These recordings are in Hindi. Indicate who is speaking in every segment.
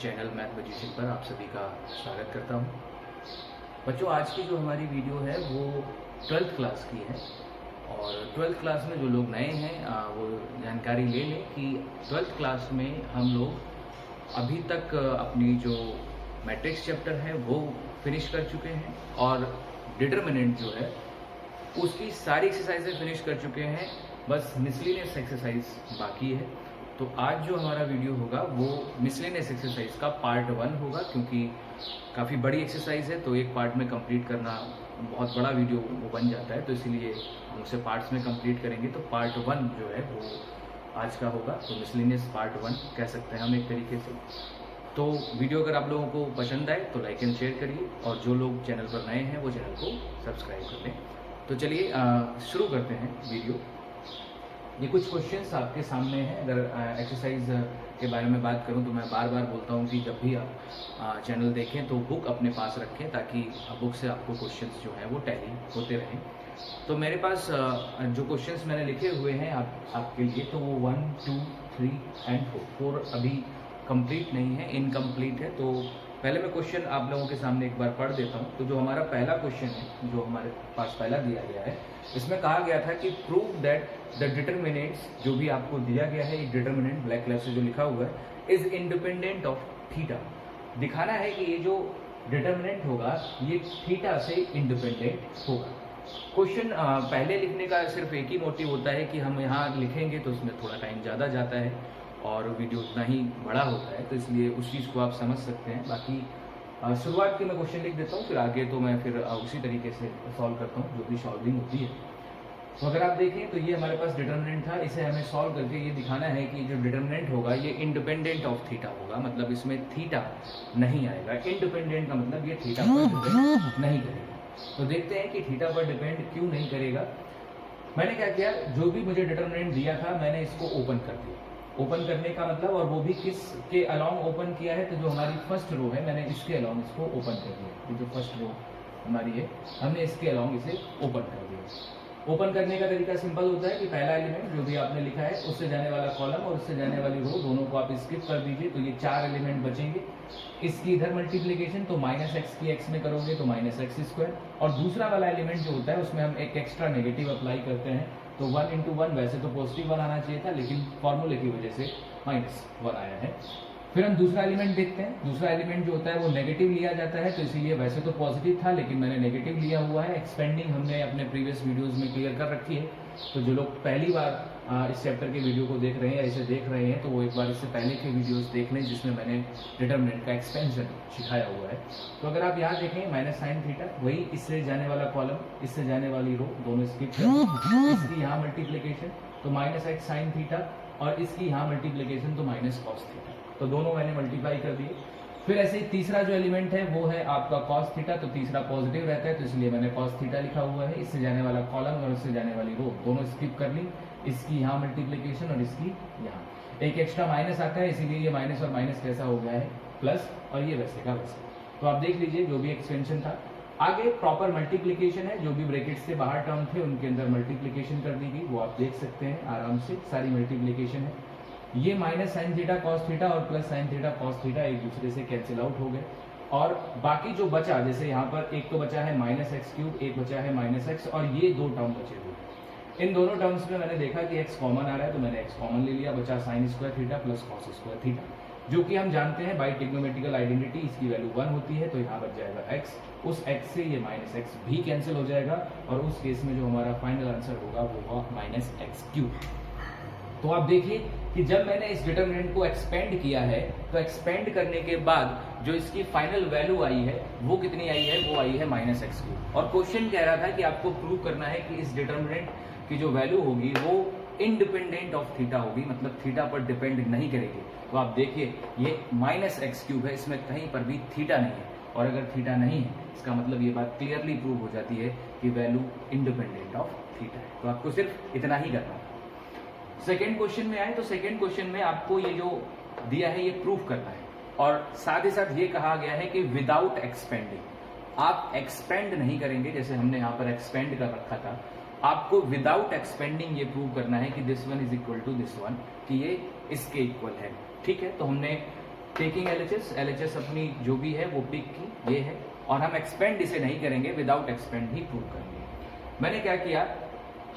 Speaker 1: चैनल मैथ मैजिशियन पर आप सभी का स्वागत करता हूं। बच्चों, आज की जो हमारी वीडियो है वो 12th क्लास की है और 12th क्लास में जो लोग नए हैं वो जानकारी ले लें कि 12th क्लास में हम लोग अभी तक अपनी जो मैट्रिक्स चैप्टर है वो फिनिश कर चुके हैं और डिटरमिनेंट जो है उसकी सारी एक्सरसाइजें फिनिश कर चुके हैं, बस मिसलेनियस एक्सरसाइज बाकी है। तो आज जो हमारा वीडियो होगा वो मिसलेनियस एक्सरसाइज का पार्ट 1 होगा, क्योंकि काफ़ी बड़ी एक्सरसाइज है तो एक पार्ट में कंप्लीट करना बहुत बड़ा वीडियो वो बन जाता है, तो इसीलिए हम उसे पार्ट्स में कंप्लीट करेंगे। तो पार्ट 1 जो है वो आज का होगा, तो मिसलेनियस पार्ट 1 कह सकते हैं हम एक तरीके से। तो वीडियो अगर आप लोगों को पसंद आए तो लाइक एंड शेयर करिए और जो लोग चैनल पर नए हैं वो चैनल को सब्सक्राइब कर लें। तो चलिए शुरू करते हैं वीडियो। ये कुछ क्वेश्चंस आपके सामने हैं। अगर एक्सरसाइज के बारे में बात करूं तो मैं बार बार बोलता हूं कि जब भी आप चैनल देखें तो बुक अपने पास रखें, ताकि बुक से आपको क्वेश्चंस जो हैं वो टैली होते रहें। तो मेरे पास जो क्वेश्चंस मैंने लिखे हुए हैं आपके लिए, तो वो 1, 2, 3 एंड 4 अभी कंप्लीट नहीं है, इनकम्प्लीट है। तो पहले मैं क्वेश्चन आप लोगों के सामने एक बार पढ़ देता हूँ। तो जो हमारा पहला क्वेश्चन है, जो हमारे पास पहला दिया गया है, इसमें कहा गया था कि प्रूव दैट द डिटरमिनेंट्स, जो भी आपको दिया गया है, ये डिटरमिनेंट ब्लैक कलर से जो लिखा हुआ है, इज इंडिपेंडेंट ऑफ थीटा। दिखाना है कि ये जो डिटरमिनेंट होगा ये थीटा से इंडिपेंडेंट होगा। क्वेश्चन पहले लिखने का सिर्फ एक ही मोटिव होता है कि हम यहाँ लिखेंगे तो उसमें थोड़ा टाइम ज़्यादा जाता है और वीडियो उतना ही बड़ा होता है, तो इसलिए उस चीज़ को आप समझ सकते हैं। बाकी शुरुआत के मैं क्वेश्चन लिख देता हूँ, फिर आगे तो मैं फिर उसी तरीके से सॉल्व करता हूँ जो भी सॉल्विंग होती है। तो अगर आप देखें तो ये हमारे पास डिटरमिनेंट था, इसे हमें सॉल्व करके ये दिखाना है कि जो डिटरमिनेंट होगा ये इंडिपेंडेंट ऑफ थीटा होगा, मतलब इसमें थीटा नहीं आएगा। इंडिपेंडेंट का मतलब ये थीटा पर डिपेंड नहीं करेगा। तो देखते हैं कि थीटा पर डिपेंड क्यों नहीं करेगा। मैंने क्या किया, जो भी मुझे डिटरमिनेंट दिया था मैंने इसको ओपन कर दिया। ओपन करने का मतलब, और वो भी किस के अलॉन्ग ओपन किया है, तो जो हमारी फर्स्ट रो है मैंने इसके अलॉन्ग इसको ओपन कर दिया। ये जो फर्स्ट रो हमारी है हमने इसके अलॉन्ग इसे ओपन कर दिया। ओपन करने का तरीका सिंपल होता है कि पहला एलिमेंट जो भी आपने लिखा है उससे जाने वाला कॉलम और उससे जाने वाली रो दोनों को आप स्किप कर दीजिए, तो ये 4 एलिमेंट बचेंगे। इसकी इधर मल्टीप्लीकेशन तो -x की x में करोगे तो -x², और दूसरा वाला एलिमेंट जो होता है उसमें हम एक एक्स्ट्रा नेगेटिव अप्लाई करते हैं, तो 1 × 1 वैसे तो पॉजिटिव 1 आना चाहिए था, लेकिन फॉर्मूले की वजह से -1 आया है। फिर हम दूसरा एलिमेंट देखते हैं। दूसरा एलिमेंट जो होता है वो नेगेटिव लिया जाता है, तो इसीलिए वैसे तो पॉजिटिव था लेकिन मैंने नेगेटिव लिया हुआ है। एक्सपेंडिंग हमने अपने प्रीवियस वीडियोस में क्लियर कर रखी है, तो जो लोग पहली बार इस चैप्टर के वीडियो को देख रहे हैं या इसे देख रहे हैं तो वो एक बार इससे पहले के वीडियोस देख लें जिसमें मैंने डिटरमिनेंट का एक्सपेंशन सिखाया हुआ है। तो अगर आप यहाँ देखें -sin थीटा, वही इससे जाने वाला कॉलम इससे जाने वाली रो दोनों स्किप कर, इसकी यहाँ मल्टीप्लीकेशन तो -x sin थीटा और इसकी यहाँ मल्टीप्लीकेशन तो -cos थीटा, तो दोनों मैंने मल्टीप्लाई कर दिए। फिर ऐसे ही तीसरा जो एलिमेंट है वो है आपका cos थीटा, तो तीसरा पॉजिटिव रहता है तो इसलिए मैंने cos थीटा लिखा हुआ है। इससे जाने वाला कॉलम और इससे जाने वाली रो दोनों स्किप कर ली, इसकी यहाँ मल्टीप्लीकेशन और इसकी यहाँ। एक एक्स्ट्रा माइनस आता है इसीलिए ये माइनस और माइनस कैसा हो गया है प्लस, और ये वैसे का वैसे। तो आप देख लीजिए जो भी एक्सपेंशन था। आगे प्रॉपर मल्टीप्लीकेशन है, जो भी ब्रैकेट से बाहर टर्म थे उनके अंदर मल्टीप्लीकेशन कर दी गई, वो आप देख सकते हैं आराम से, सारी मल्टीप्लीकेशन है। ये -sin थीटा cos थीटा और +sin थीटा cos थीटा एक दूसरे से कैंसिल आउट हो गए, और बाकी जो बचा, जैसे यहाँ पर एक तो बचा है -x³, एक बचा है -x, और ये 2 टर्म बचे हुए। इन दोनों टर्म्स में मैंने देखा कि x कॉमन आ रहा है तो मैंने x कॉमन ले लिया, बचा sin² theta plus cos² theta, जो कि हम जानते हैं बाई ट्रिग्नोमेट्रिकल आइडेंटिटी इसकी वैल्यू 1 होती है, तो यहाँ बच जाएगा x। उस x से ये -x भी कैंसिल हो जाएगा, और उस केस में जो हमारा फाइनल आंसर होगा वो होगा -x³। तो आप देखिए कि जब मैंने इस डिटरमिनेंट को एक्सपेंड किया है तो एक्सपेंड करने के बाद जो इसकी फाइनल वैल्यू आई है वो कितनी आई है, वो आई है -x³। और क्वेश्चन कह रहा था कि आपको प्रूव करना है कि इस डिटरमिनेंट की जो वैल्यू होगी वो इंडिपेंडेंट ऑफ थीटा होगी, मतलब थीटा पर डिपेंड नहीं करेगी। तो आप देखिए ये -x³ है, इसमें कहीं पर भी थीटा नहीं है, और अगर थीटा नहीं है इसका मतलब ये बात क्लियरली प्रूव हो जाती है कि वैल्यू इंडिपेंडेंट ऑफ थीटा है। तो आपको सिर्फ इतना ही करना है। सेकेंड क्वेश्चन में आए तो सेकेंड क्वेश्चन में आपको ये जो दिया है ये प्रूफ करना है, और साथ ही साथ ये कहा गया है कि विदाउट एक्सपेंडिंग, आप एक्सपेंड नहीं करेंगे, जैसे हमने यहाँ पर एक्सपेंड कर रखा था, आपको विदाउट एक्सपेंडिंग ये प्रूव करना है कि this one is equal to this one, कि ये इसके इक्वल है। ठीक है, तो हमने टेकिंग LHS अपनी जो भी है वो पिक की, ये है, और हम एक्सपेंड इसे नहीं करेंगे, विदाउट एक्सपेंड ही प्रूव करेंगे। मैंने क्या किया,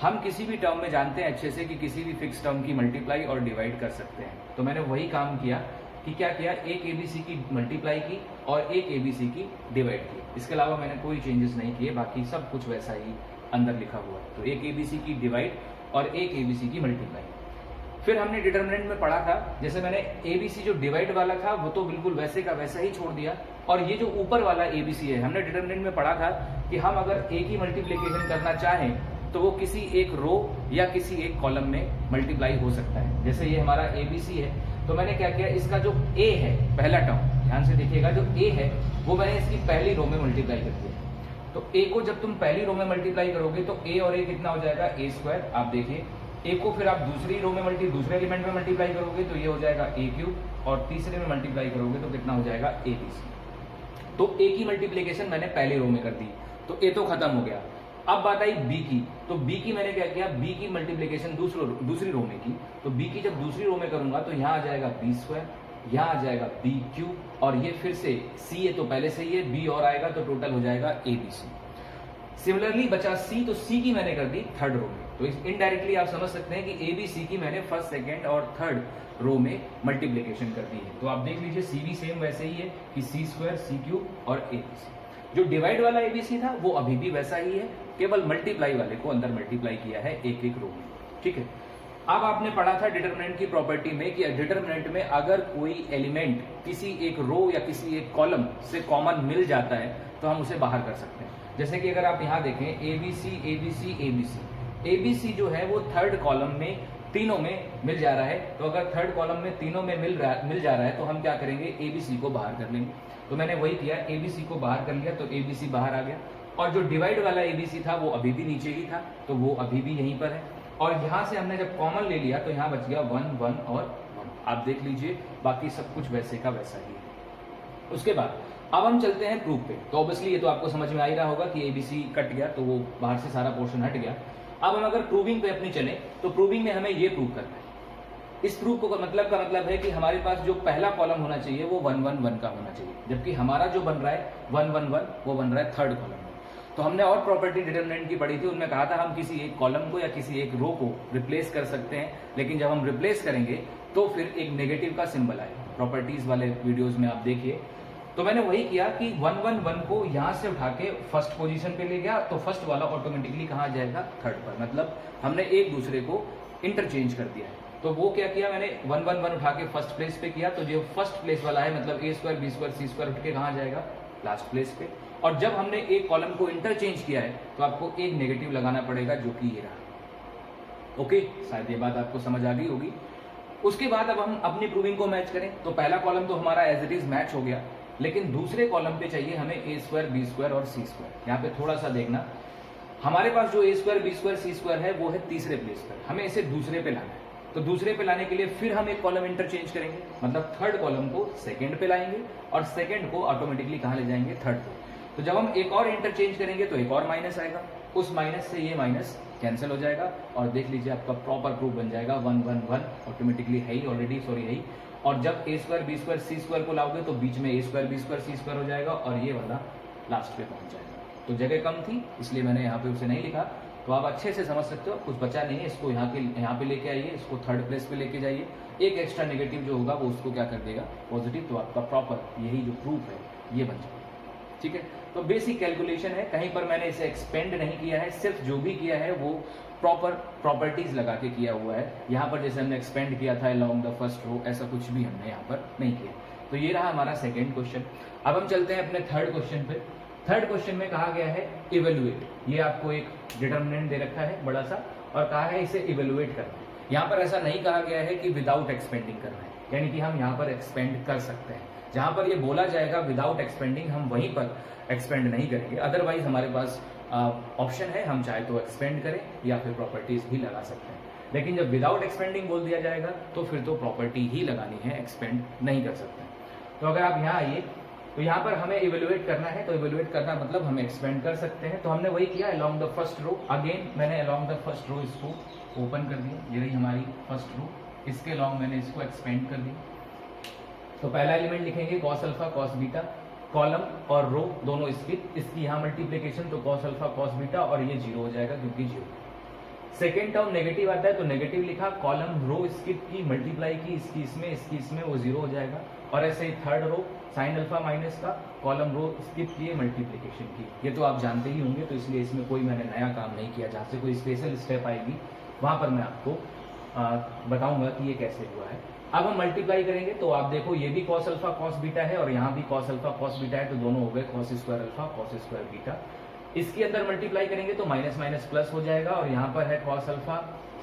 Speaker 1: हम किसी भी टर्म में जानते हैं अच्छे से कि किसी भी फिक्स टर्म की मल्टीप्लाई और डिवाइड कर सकते हैं, तो मैंने वही काम किया कि क्या किया, एक ABC की मल्टीप्लाई की और एक ABC की डिवाइड की। इसके अलावा मैंने कोई चेंजेस नहीं किए, बाकी सब कुछ वैसा ही अंदर लिखा हुआ है। तो एक ABC की डिवाइड और एक ABC की मल्टीप्लाई। फिर हमने डिटरमिनेंट में पढ़ा था, जैसे मैंने ABC जो डिवाइड वाला था वो तो बिल्कुल वैसे का वैसा ही छोड़ दिया, और ये जो ऊपर वाला ABC है, हमने डिटरमिनेंट में पढ़ा था कि हम अगर एक ही मल्टीप्लिकेशन करना चाहें तो वो किसी एक रो या किसी एक कॉलम में मल्टीप्लाई हो सकता है। जैसे ये हमारा ABC है, तो मैंने क्या किया, इसका जो A है पहला टर्म, ध्यान से देखिएगा, जो A है वो मैंने इसकी पहली रो में मल्टीप्लाई कर दिया। तो A को जब तुम पहली रो में मल्टीप्लाई करोगे तो A और A कितना हो जाएगा, A²। आप देखिए A को फिर आप दूसरी रो में दूसरे एलिमेंट में मल्टीप्लाई करोगे तो ये हो जाएगा A3, और तीसरे में मल्टीप्लाई करोगे तो कितना हो जाएगा, ABC। तो A की मल्टीप्लीकेशन मैंने पहली रो में कर दी, तो A तो खत्म हो गया। अब बात आई B की, तो B की मैंने क्या किया, B की मल्टीप्लिकेशन दूसरी रो में की, तो B की जब दूसरी रो में करूंगा तो यहाँ आ जाएगा B², यहाँ आ जाएगा BQ, और ये फिर से C है तो पहले से ही है, B और आएगा तो टोटल हो जाएगा ABC। सिमिलरली बचा C, तो C की मैंने कर दी थर्ड रो में। तो इनडायरेक्टली आप समझ सकते हैं कि ABC की मैंने फर्स्ट, सेकेंड और थर्ड रो में मल्टीप्लिकेशन कर दी है। तो आप देख लीजिए C भी सेम वैसे ही है कि C² CQ और ABC। जो डिवाइड वाला ABC था वो अभी भी वैसा ही है, केवल मल्टीप्लाई वाले को अंदर मल्टीप्लाई किया है एक एक रो में। ठीक है, अब आपने पढ़ा था डिटरमिनेंट की प्रॉपर्टी में कि डिटरमिनेंट में अगर कोई एलिमेंट किसी एक रो या किसी एक कॉलम से कॉमन मिल जाता है तो हम उसे बाहर कर सकते हैं। जैसे कि अगर आप यहाँ देखें ABC ABC ABC, ABC जो है वो थर्ड कॉलम में तीनों में मिल जा रहा है, तो अगर थर्ड कॉलम में तीनों में मिल जा रहा है तो हम क्या करेंगे, ABC को बाहर कर लेंगे। तो मैंने वही किया, ABC को बाहर कर लिया तो ABC बाहर आ गया, और जो डिवाइड वाला ABC था वो अभी भी नीचे ही था तो वो अभी भी यहीं पर है, और यहाँ से हमने जब कॉमन ले लिया तो यहाँ बच गया 1 1 और 1। आप देख लीजिए बाकी सब कुछ वैसे का वैसा ही है। उसके बाद अब हम चलते हैं प्रूफ पे। तो ऑब्वियसली ये तो आपको समझ में आ ही रहा होगा कि ABC कट गया तो वो बाहर से सारा पोर्शन हट गया। अब हम अगर प्रूविंग पे अपनी चले तो प्रूविंग में हमें ये प्रूव करना है। इस प्रूफ को मतलब है कि हमारे पास जो पहला कॉलम होना चाहिए वो 1 1 1 का होना चाहिए, जबकि हमारा जो बन रहा है 1 1 1 वो बन रहा है थर्ड कॉलम में। तो हमने और प्रॉपर्टी डिटरमिनेंट की पढ़ी थी, उनमें कहा था हम किसी एक कॉलम को या किसी एक रो को रिप्लेस कर सकते हैं, लेकिन जब हम रिप्लेस करेंगे तो फिर एक नेगेटिव का सिंबल आएगा। प्रॉपर्टीज वाले वीडियोज में आप देखिए। तो मैंने वही किया कि 1 1 1 को यहाँ से उठा के फर्स्ट पोजीशन पे ले गया, तो फर्स्ट वाला ऑटोमेटिकली कहाँ जाएगा, थर्ड पर। मतलब हमने एक दूसरे को इंटरचेंज कर दिया है। तो वो क्या किया, मैंने 1 1 1 उठा के फर्स्ट प्लेस पे किया, तो जो फर्स्ट प्लेस वाला है मतलब A² B² C² उठ के कहाँ जाएगा, लास्ट प्लेस पे। और जब हमने एक कॉलम को इंटरचेंज किया है तो आपको एक नेगेटिव लगाना पड़ेगा जो कि ये रहा। ओके, शायद ये बात आपको समझ आ गई होगी। उसके बाद अब हम अपनी प्रूविंग को मैच करें, तो पहला कॉलम तो हमारा एज इट इज मैच हो गया, लेकिन दूसरे कॉलम पे चाहिए हमें A² B² और C²। यहाँ पे थोड़ा सा देखना, हमारे पास जो A² B² C² है वो है तीसरे प्लेस पर, हमें इसे दूसरे पे लाना है। तो दूसरे पे लाने के लिए फिर हम एक कॉलम इंटरचेंज करेंगे, मतलब थर्ड कॉलम को सेकंड पे लाएंगे और सेकंड को ऑटोमेटिकली कहाँ ले जाएंगे, थर्ड पे। तो जब हम एक और इंटरचेंज करेंगे तो एक और माइनस आएगा, उस माइनस से ये माइनस कैंसिल हो जाएगा, और देख लीजिए आपका प्रॉपर प्रूफ बन जाएगा 1 1 1 ऑटोमेटिकली है ही ऑलरेडी, सॉरी है ही। और जब A² B² C² को लाओगे तो बीच में A² B² C² हो जाएगा और ये वाला लास्ट पे पहुंच जाएगा। तो जगह कम थी इसलिए मैंने यहाँ पे उसे नहीं लिखा, तो आप अच्छे से समझ सकते हो, कुछ बचा नहीं है। इसको यहाँ पे लेके आइए, इसको थर्ड प्लेस पे लेके जाइए, एक एक्स्ट्रा नेगेटिव जो होगा वो उसको क्या कर देगा, पॉजिटिव। तो आपका प्रॉपर यही जो प्रूफ है ये बन जाएगा। ठीक है, तो बेसिक कैलकुलेशन है, कहीं पर मैंने इसे एक्सपेंड नहीं किया है, सिर्फ जो भी किया है वो प्रॉपर प्रॉपर्टीज लगा के किया हुआ है। यहाँ पर जैसे हमने एक्सपेंड किया था अलोंग द फर्स्ट रो, ऐसा कुछ भी हमने यहाँ पर नहीं किया। तो ये रहा हमारा सेकेंड क्वेश्चन। अब हम चलते हैं अपने थर्ड क्वेश्चन पे। थर्ड क्वेश्चन में कहा गया है इवेलुएट। ये आपको एक डिटरमिनेंट दे रखा है बड़ा सा, और कहा है इसे इवेलुएट करना है। यहाँ पर ऐसा नहीं कहा गया है कि विदाउट एक्सपेंडिंग करना है, यानी कि हम यहाँ पर एक्सपेंड कर सकते हैं। जहां पर ये बोला जाएगा विदाउट एक्सपेंडिंग, हम वहीं पर एक्सपेंड नहीं करेंगे। अदरवाइज हमारे पास ऑप्शन है, हम चाहे तो एक्सपेंड करें या फिर प्रॉपर्टीज भी लगा सकते हैं। लेकिन जब विदाउट एक्सपेंडिंग बोल दिया जाएगा तो फिर तो प्रॉपर्टी ही लगानी है, एक्सपेंड नहीं कर सकते। तो अगर आप यहाँ आइए तो यहाँ पर हमें इवेलुएट करना है, तो इवेलुएट करना मतलब हम एक्सपेंड कर सकते हैं। तो हमने वही किया along the first row. Again मैंने अलोंग द फर्स्ट रो इसको ओपन कर दिया, ये रही हमारी फर्स्ट रो, इसके अलोंग मैंने इसको एक्सपेंड कर दिया। तो पहला एलिमेंट लिखेंगे cos alpha cos beta, column और रो दोनों स्किप, इसकी यहाँ मल्टीप्लीकेशन तो कॉस अल्फा कॉस बीटा और ये जीरो हो जाएगा क्योंकि जीरो। सेकेंड टर्म नेगेटिव आता है तो नेगेटिव लिखा, कॉलम रो स्किप की, मल्टीप्लाई की, इसकी इसमें वो जीरो हो जाएगा। और ऐसे ही third row sine alpha minus का, कॉलम रो स्किप किए, मल्टीप्लीकेशन की। ये तो आप जानते ही होंगे, तो इसलिए इसमें कोई मैंने नया काम नहीं किया। जहाँ से कोई स्पेशल स्टेप आएगी वहां पर मैं आपको बताऊंगा कि ये कैसे हुआ है। अब हम मल्टीप्लाई करेंगे तो आप देखो ये भी कॉस अल्फा कॉस बीटा है और यहाँ भी कॉस अल्फा कॉस बीटा है, तो दोनों हो गए cos square alpha cos square beta. इसके अंदर मल्टीप्लाई करेंगे तो माइनस माइनस प्लस हो जाएगा और यहाँ पर है कॉस अल्फा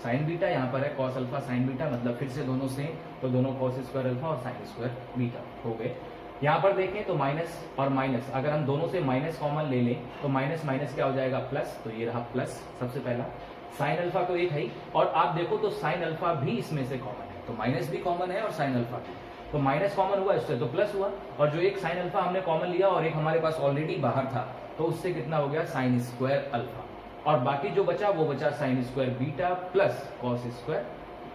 Speaker 1: साइन बीटा, यहाँ पर है कॉस अल्फा साइन बीटा, मतलब फिर से दोनों सेम, तो दोनों कॉस स्क्वायर अल्फा और साइन स्क्वायर बीटा हो गए। यहाँ पर देखें तो माइनस और माइनस, अगर हम दोनों से माइनस कॉमन ले लें तो माइनस माइनस क्या हो जाएगा प्लस, तो ये रहा प्लस सबसे पहला। साइन अल्फा तो एक है ही, और आप देखो तो साइन अल्फा भी इसमें से कॉमन है, तो माइनस भी कॉमन है और साइन अल्फा भी, तो माइनस कॉमन हुआ इससे तो प्लस हुआ, और जो एक साइन अल्फा हमने कॉमन लिया और एक हमारे पास ऑलरेडी बाहर था, तो उससे कितना हो गया साइन स्क्वायर अल्फा, और बाकी जो बचा वो बचा sine square beta plus cos square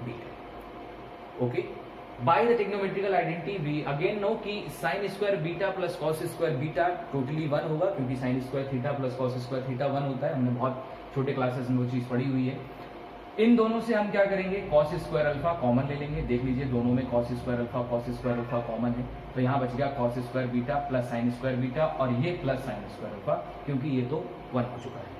Speaker 1: beta. Okay, by the trigonometrical identity we again know कि sine square beta plus cos square beta totally 1 होगा, क्योंकि sine square theta plus cos square theta 1 होता है। हमने बहुत छोटे क्लासेस में वो चीज पढ़ी हुई है। इन दोनों से हम क्या करेंगे, कॉस स्क्वायर अल्फा कॉमन ले लेंगे। देख लीजिए दोनों में कॉस स्क्वायर अल्फा कॉमन है, तो यहाँ बच गया cos square beta plus sign square beta, और ये प्लस साइन स्क्वायर अल्फा, क्योंकि ये तो 1 हो चुका है।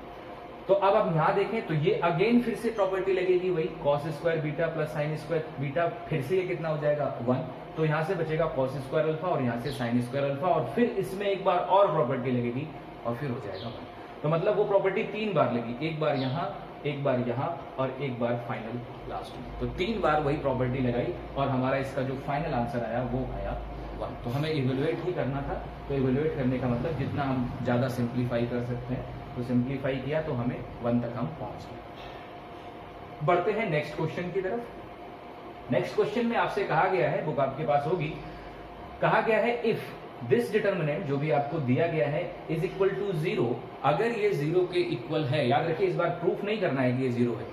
Speaker 1: तो अब आप यहाँ देखें तो ये अगेन फिर से प्रॉपर्टी लगेगी वही, cos square beta plus sign square beta, फिर से ये कितना हो जाएगा 1, तो यहाँ से बचेगा कॉस स्क्वायर अल्फा और यहाँ से साइन स्क्वायर अल्फा, और फिर इसमें एक बार और प्रॉपर्टी लगेगी और फिर हो जाएगा 1। तो मतलब वो प्रॉपर्टी 3 बार लगी, एक बार यहाँ, एक बार यहाँ और एक बार फाइनल लास्ट में, तो 3 बार वही प्रॉपर्टी लगाई और हमारा इसका जो फाइनल आंसर आया वो आया 1। तो हमें इवेलुएट ही करना था, तो इवेलुएट करने का मतलब जितना हम ज़्यादा सिंप्लीफाई कर सकते हैं, तो सिंप्लीफाई किया तो हमें 1 तक हम पहुंच गए। बढ़ते हैं नेक्स्ट क्वेश्चन की तरफ। नेक्स्ट क्वेश्चन में आपसे कहा गया है, बुक आपके पास होगी, कहा गया है इफ दिस डिटर्मिनेंट जो भी आपको दिया गया है इज इक्वल टू 0, अगर ये 0 के इक्वल है, याद रखिए इस बार प्रूफ नहीं करना है कि ये 0 है,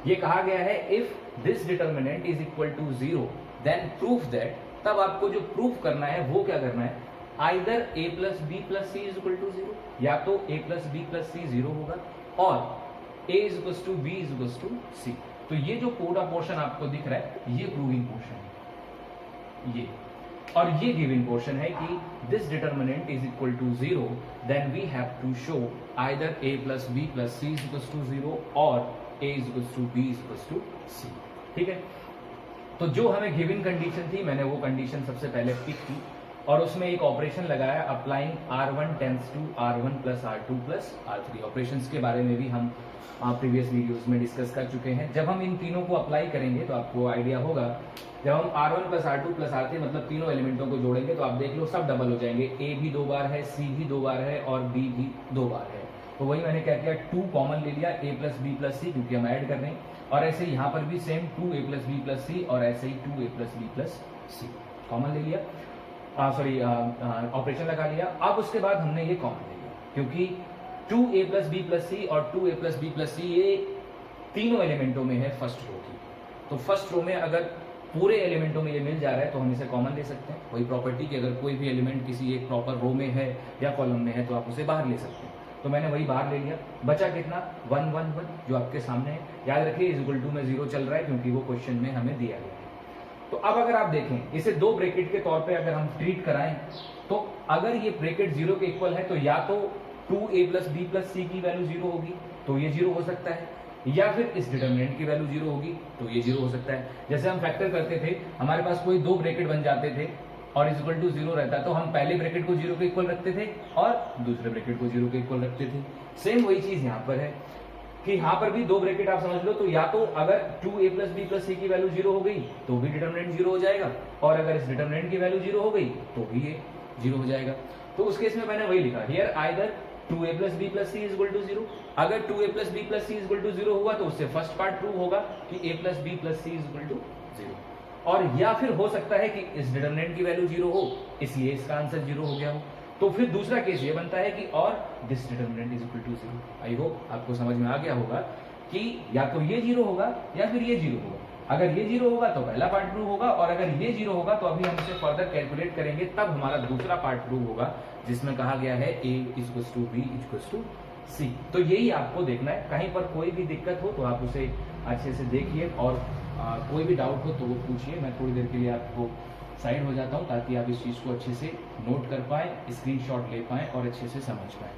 Speaker 1: ये कहा गया है if this determinant is equal to 0 then proof that, तब आपको जो प्रूफ करना है वो क्या करना है, either a plus B plus C is equal to 0, या तो a plus B plus C 0 होगा, और a is equal to B is equal to C. तो ये जो पूरा पोर्शन आपको दिख रहा है ये प्रूविंग पोर्शन है, ये, और ये गिविंग पोर्शन है कि this determinant is equal to 0 then we have to show either a plus B plus C is equal to 0 और a is equal to B is equal to C. ठीक है, तो जो हमें गिविंग कंडीशन थी मैंने वो कंडीशन सबसे पहले पिक की और उसमें एक ऑपरेशन लगाया, applying R1 tends to R1 plus R2 plus R3। Operations के बारे में भी हम प्रीवियस वीडियोस में डिस्कस कर चुके हैं। जब हम इन तीनों को अप्लाई करेंगे तो आपको आइडिया होगा, जब हम R1 plus R2 plus R3 मतलब तीनों एलिमेंटों को जोड़ेंगे तो आप देख लो सब डबल हो जाएंगे, A भी 2 बार है, C भी 2 बार है और B भी 2 बार है। तो वही मैंने क्या किया, 2 कॉमन ले लिया, A प्लस बी प्लस सी, क्योंकि हम ऐड कर रहे हैं, और ऐसे ही यहाँ पर भी same 2A plus B plus C और ऐसे ही 2A plus B plus C common ले लिया, ऑपरेशन लगा लिया। अब उसके बाद हमने ये कॉमन ले लिया, क्योंकि 2A plus B plus C और 2A प्लस बी प्लस सी ये तीनों एलिमेंटों में है फर्स्ट रो की, तो फर्स्ट रो में अगर पूरे एलिमेंटों में ये मिल जा रहा है तो हम इसे कॉमन ले सकते हैं। वही प्रॉपर्टी कि अगर कोई भी एलिमेंट किसी एक प्रॉपर रो में है या कॉलम में है तो आप उसे बाहर ले सकते हैं, तो मैंने वही बाहर ले लिया। बचा कितना, 1 1 1 जो आपके सामने है, याद रखिए इज इक्वल टू में 0 चल रहा है क्योंकि वो क्वेश्चन में हमें दिया गया है। तो अब अगर आप देखें इसे 2 ब्रैकेट के तौर पे अगर हम ट्रीट कराएं तो अगर ये ब्रैकेट 0 के इक्वल है तो या तो 2A प्लस बी प्लस सी की वैल्यू 0 होगी तो ये 0 हो सकता है, या फिर इस डिटर्मिनेंट की वैल्यू 0 होगी तो ये 0 हो सकता है। जैसे हम फैक्टर करते थे, हमारे पास कोई 2 ब्रैकेट बन जाते थे और इज इक्वल टू 0 रहता तो हम पहले ब्रैकेट को 0 के इक्वल रखते थे और दूसरे ब्रैकेट को 0 के इक्वल रखते थे। सेम वही चीज यहाँ पर है कि यहाँ पर भी 2 ब्रैकेट आप समझ लो, तो या तो अगर 2A प्लस बी प्लस सी की वैल्यू 0 हो गई तो भी डिटर्मिनेंट 0 हो जाएगा, और अगर इस डिटर्मिनेंट की वैल्यू 0 हो गई तो भी ये 0 हो जाएगा। तो उस केस में मैंने वही लिखा, here either 2A plus B plus C is equal to 0। अगर 2A plus B plus C is equal to 0 हुआ तो उससे फर्स्ट पार्ट ट्रू होगा कि A plus B plus C is equal to 0, और या फिर हो सकता है कि इस डिटर्मिनेंट की वैल्यू 0 हो इसलिए इसका आंसर 0 हो गया हो। तो फिर दूसरा केस ये बनता है कि और this determinant is equal to 0। I hope आपको समझ में आ गया होगा कि या तो ये 0 होगा या फिर ये 0 होगा। अगर ये 0 होगा तो पहला पार्ट प्रूव होगा, और अगर ये 0 होगा तो अभी हम इसे फर्दर कैलकुलेट करेंगे, तब हमारा दूसरा पार्ट प्रूव होगा जिसमें कहा गया है a equals to b equals to c। तो यही आपको देखना है, कहीं पर कोई भी दिक्कत हो तो आप उसे अच्छे से देखिए, और कोई भी डाउट हो तो वो पूछिए। मैं थोड़ी देर के लिए आपको साइड हो जाता हूँ ताकि आप इस चीज़ को अच्छे से नोट कर पाए, स्क्रीनशॉट ले पाए और अच्छे से समझ पाए।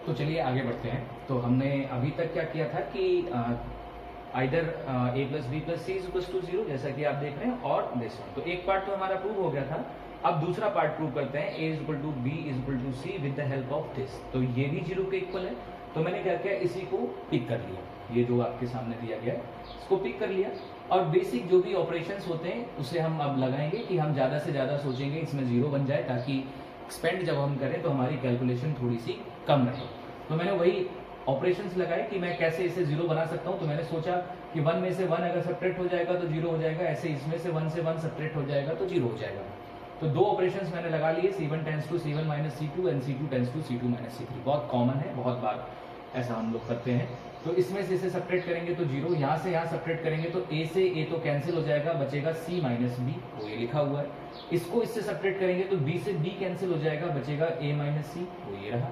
Speaker 1: तो चलिए आगे बढ़ते हैं। तो हमने अभी तक क्या किया था कि either a plus B plus c equals to 0, जैसा कि आप देख रहे हैं, और दिस वन। तो एक पार्ट तो हमारा प्रूव हो गया था। अब दूसरा पार्ट प्रूव करते हैं, a is equal to B is equal to c with the help of this. तो ये भी 0 के इक्वल है। तो मैंने क्या किया, इसी को पिक कर लिया, ये जो आपके सामने दिया गया है इसको पिक कर लिया, और बेसिक जो भी ऑपरेशंस होते हैं उसे हम अब लगाएंगे कि हम ज़्यादा से ज़्यादा सोचेंगे इसमें 0 बन जाए, ताकि एक्सपेंड जब हम करें तो हमारी कैलकुलेशन थोड़ी सी कम रहे। तो मैंने वही ऑपरेशंस लगाए कि मैं कैसे इसे 0 बना सकता हूं। तो मैंने सोचा कि 1 में से 1 अगर सब्ट्रैक्ट हो जाएगा तो 0 हो जाएगा, ऐसे इसमें से 1 सब्ट्रैक्ट हो जाएगा तो 0 हो जाएगा। तो दो ऑपरेशंस मैंने लगा लिए, C1 tends to C1 minus C2 and C2 tends to C2 minus C3। बहुत कॉमन है, बहुत बार ऐसा हम लोग करते हैं। तो इसमें से इसे सब्ट्रैक्ट करेंगे तो 0, यहाँ से यहाँ सब्ट्रैक्ट करेंगे तो a से a तो कैंसिल हो जाएगा, बचेगा C माइनस b, वो ये लिखा हुआ है। इसको इससे सब्ट्रैक्ट करेंगे तो b से b कैंसिल हो जाएगा, बचेगा a माइनस c, वो ये रहा।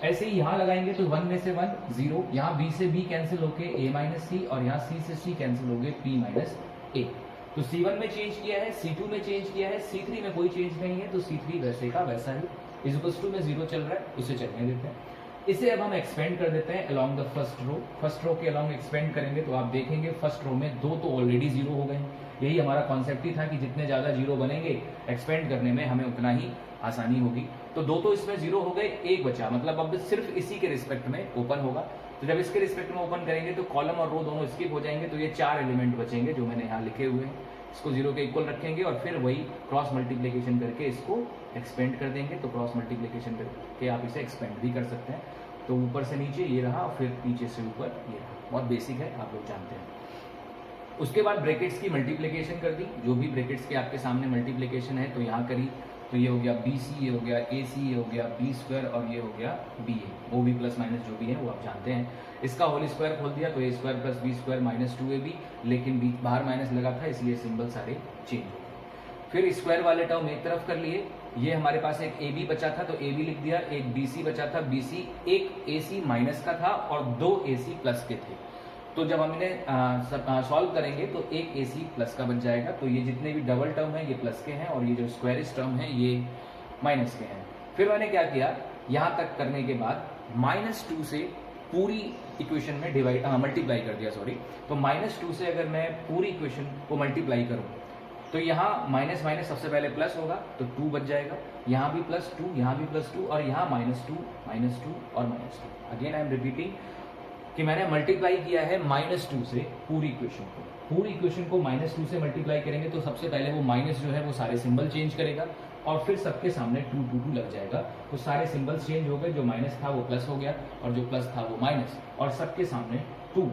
Speaker 1: ऐसे ही यहाँ लगाएंगे तो 1 में से 1 0, यहाँ b से b कैंसिल होके a माइनस c, और यहाँ c से c कैंसिल हो गए p माइनस a। तो C1 में चेंज किया है, C2 में चेंज किया है, C3 में कोई चेंज नहीं है, तो C3 वैसे का वैसा ही इक्वल्स टू में 0 चल रहा है, उसे चलने देते हैं। इसे अब हम एक्सपेंड कर देते हैं अलोंग द फर्स्ट रो के अलोंग एक्सपेंड करेंगे तो आप देखेंगे फर्स्ट रो में 2 तो ऑलरेडी 0 हो गए। यही हमारा कॉन्सेप्ट ही था कि जितने ज्यादा 0 बनेंगे एक्सपेंड करने में हमें उतना ही आसानी होगी। तो 2 तो इसमें 0 हो गए, एक बचा, मतलब अब सिर्फ इसी के रिस्पेक्ट में ओपन होगा। तो जब इसके रिस्पेक्ट में ओपन करेंगे तो कॉलम और रो दोनों स्किप हो जाएंगे, तो ये 4 एलिमेंट बचेंगे जो मैंने यहाँ लिखे हुए हैं। इसको 0 के इक्वल रखेंगे और फिर वही क्रॉस मल्टीप्लिकेशन करके इसको एक्सपेंड कर देंगे। तो क्रॉस मल्टीप्लिकेशन करके आप इसे एक्सपेंड भी कर सकते हैं। तो ऊपर से नीचे ये रहा और फिर नीचे से ऊपर ये रहा, बहुत बेसिक है, आप लोग जानते हैं। उसके बाद ब्रैकेट्स की मल्टीप्लिकेशन कर दी, जो भी ब्रैकेट्स के आपके सामने मल्टीप्लिकेशन है तो यहाँ करी, तो ये हो गया BC, ये हो गया AC, ये हो गया B स्क्वायर और ये हो गया BA, वो भी प्लस माइनस जो भी है वो आप जानते हैं। इसका होल स्क्वायर खोल दिया तो A square plus B square minus 2AB, लेकिन B बाहर माइनस लगा था इसलिए सिंबल सारे चेंज हो गए। फिर स्क्वायर वाले टर्म एक तरफ कर लिए, ये हमारे पास एक AB बचा था तो AB लिख दिया, एक BC बचा था, BC एक AC माइनस का था और 2 AC प्लस के थे। तो जब हम इन्हें सॉल्व करेंगे तो एक AC प्लस का बन जाएगा। तो ये जितने भी डबल टर्म है ये प्लस के हैं और ये जो स्क्वायरिश टर्म है ये माइनस के हैं। फिर मैंने क्या किया, यहाँ तक करने के बाद -2 से पूरी इक्वेशन में मल्टीप्लाई कर दिया, सॉरी। तो -2 से अगर मैं पूरी इक्वेशन को मल्टीप्लाई करूँ तो यहाँ माइनस माइनस सबसे पहले प्लस होगा तो 2 बच जाएगा, यहाँ भी +2, यहाँ भी +2 और यहाँ -2 और -2। अगेन आई एम रिपीटिंग कि मैंने मल्टीप्लाई किया है -2 से पूरी इक्वेशन को। पूरी इक्वेशन को -2 से मल्टीप्लाई करेंगे तो सबसे पहले वो माइनस जो है वो सारे सिंबल चेंज करेगा और फिर सबके सामने 2 2 2 लग जाएगा। तो सारे सिंबल्स चेंज हो गए, जो माइनस था वो प्लस हो गया और जो प्लस था वो माइनस, और सबके सामने 2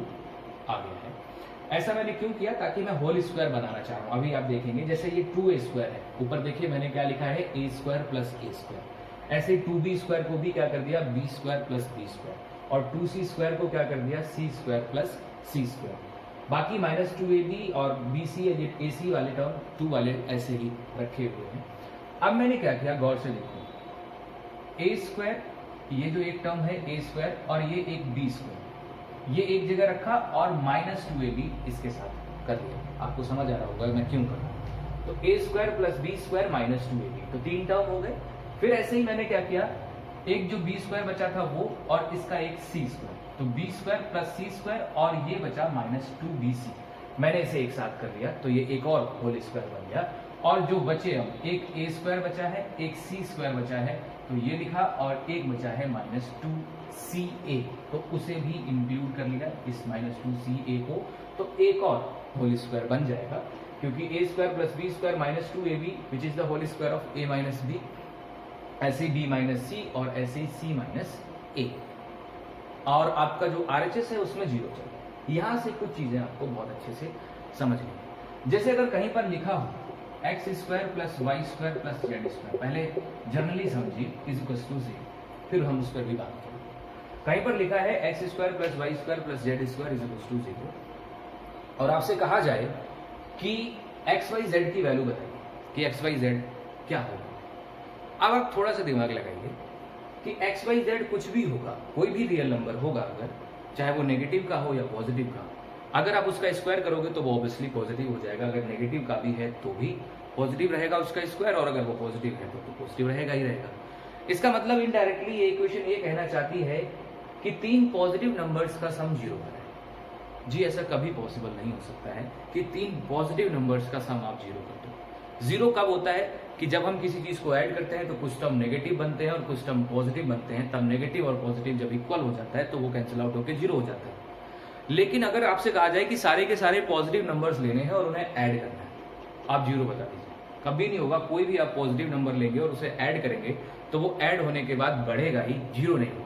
Speaker 1: आ गया है। ऐसा मैंने क्यों किया, ताकि मैं होल स्क्वायर बनाना चाह रहा हूँ। अभी आप देखेंगे जैसे ये 2a स्क्वायर है, ऊपर देखिए मैंने क्या लिखा है a square plus a square. ऐसे 2b स्क्वायर को भी क्या कर दिया, b square plus b square, और 2c स्क्वायर को क्या कर दिया, c square plus c square. बाकी -2ab और bc ac वाले टर्म 2 वाले ऐसे ही रखे हुए हैं। अब मैंने क्या किया, गौर से देखो, a स्क्वायर ये जो एक टर्म है a स्क्वायर और ये एक b स्क्वायर, ये एक जगह रखा और -2ab इसके साथ कर दिया। आपको समझ आ रहा होगा मैं क्यों कर रहा हूँ। तो a square plus b square -2ab, तो 3 टर्म हो गए। फिर ऐसे ही मैंने क्या किया, एक जो b स्क्वायर बचा था वो और इसका एक c स्क्वायर, तो b square plus c square और ये बचा -2bc, मैंने इसे एक साथ कर लिया तो ये एक और होल स्क्वायर बन गया। और जो बचे अब एक a स्क्वायर बचा है, एक c स्क्वायर बचा है तो ये लिखा, और एक बचा है -2ca, तो उसे भी इंक्लूड कर लिया इस -2ca को, तो एक और होल स्क्वायर बन जाएगा, क्योंकि a square plus b square -2ab which is the whole square of a minus b, ऐसे b माइनस c और ऐसे c माइनस a, और आपका जो RHS है उसमें 0 चल। यहाँ से कुछ चीजें आपको बहुत अच्छे से समझनी, जैसे अगर कहीं पर लिखा हो x square plus y square plus z square, पहले जनरली समझिए इज इक्वल टू 0, फिर हम उस पर भी बात करेंगे। कहीं पर लिखा है x square plus y square plus z square is equal to 0 और आपसे कहा जाए कि एक्स वाई जेड की वैल्यू बताइए कि एक्स वाई जेड क्या होगा। अब आप थोड़ा सा दिमाग लगाइए कि एक्स वाई जेड कुछ भी होगा, कोई भी रियल नंबर होगा, अगर चाहे वो नेगेटिव का हो या पॉजिटिव का, अगर आप उसका स्क्वायर करोगे तो वो ऑब्वियसली पॉजिटिव हो जाएगा। अगर नेगेटिव का भी है तो भी पॉजिटिव रहेगा उसका स्क्वायर, और अगर वो पॉजिटिव है तो पॉजिटिव रहेगा ही रहेगा। इसका मतलब इनडायरेक्टली ये इक्वेशन ये कहना चाहती है कि 3 पॉजिटिव नंबर्स का सम 0 है। जी ऐसा कभी पॉसिबल नहीं हो सकता है कि 3 पॉजिटिव नंबर्स का सम आप 0 कर दो। 0 कब होता है कि जब हम किसी चीज को ऐड करते हैं तो कुछ टर्म नेगेटिव बनते हैं और कुछ टर्म पॉजिटिव बनते हैं, तब नेगेटिव और पॉजिटिव जब इक्वल हो जाता है तो वो कैंसिल आउट होकर 0 हो जाता है। लेकिन अगर आपसे कहा जाए कि सारे के सारे पॉजिटिव नंबर्स लेने हैं और उन्हें ऐड करना है, आप 0 बता दीजिए। कभी नहीं होगा। कोई भी आप पॉजिटिव नंबर लेंगे और उसे ऐड करेंगे तो वो ऐड होने के बाद बढ़ेगा ही, 0 नहीं होगा।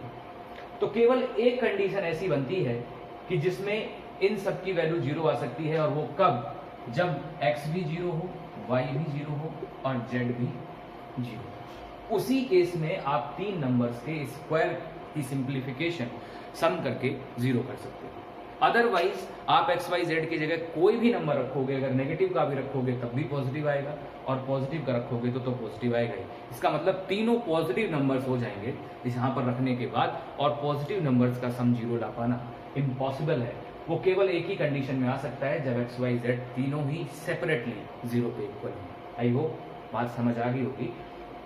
Speaker 1: तो केवल एक कंडीशन ऐसी बनती है कि जिसमें इन सब की वैल्यू 0 आ सकती है, और वो कब? जब x भी 0 हो, y भी 0 हो और z भी 0 हो। उसी केस में आप 3 नंबर्स के स्क्वायर की सिंप्लीफिकेशन सम करके 0 कर सकते हो। अदरवाइज आप एक्स वाई जेड की जगह कोई भी नंबर रखोगे, अगर नेगेटिव का भी रखोगे तब भी पॉजिटिव आएगा, और पॉजिटिव का रखोगे तो पॉजिटिव आएगा ही। इसका मतलब तीनों पॉजिटिव नंबर्स हो जाएंगे इस यहाँ पर रखने के बाद, और पॉजिटिव नंबर्स का सम 0 ला पाना इम्पॉसिबल है। वो केवल एक ही कंडीशन में आ सकता है जब एक्स वाई जेड तीनों ही सेपरेटली 0 पे इक्वल हो। आई होप बात समझ आ गई होगी।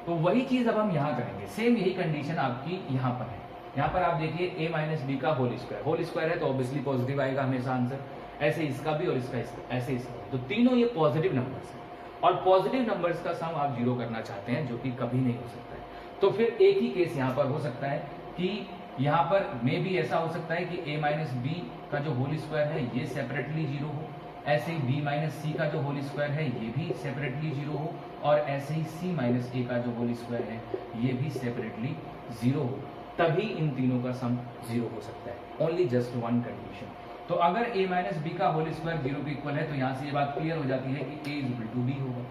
Speaker 1: तो वही चीज अब हम यहाँ करेंगे, सेम यही कंडीशन आपकी यहाँ पर है। यहाँ पर आप देखिए a माइनस बी का होल स्क्वायर है तो ऑब्वियसली पॉजिटिव आएगा हमेशा आंसर, ऐसे इसका भी और इसका ऐसे इसका। तो तीनों ये पॉजिटिव नंबर्स हैं, और पॉजिटिव नंबर्स का सम आप 0 करना चाहते हैं, जो कि कभी नहीं हो सकता है। तो फिर एक ही केस यहाँ पर हो सकता है कि यहाँ पर मे भी ऐसा हो सकता है कि a माइनस बी का जो होल स्क्वायर है ये सेपरेटली 0 हो, ऐसे ही b माइनस सी का जो होल स्क्वायर है ये भी सेपरेटली 0 हो, और ऐसे ही c माइनस ए का जो होल स्क्वायर है ये भी सेपरेटली 0 हो। तभी इन तीनों का सम 0 हो सकता है। Only just one condition. तो अगर a माइनस बी का होल स्क्वायर 0 के इक्वल है तो यहाँ से ये बात क्लियर हो जाती है कि a is equal to b होगा।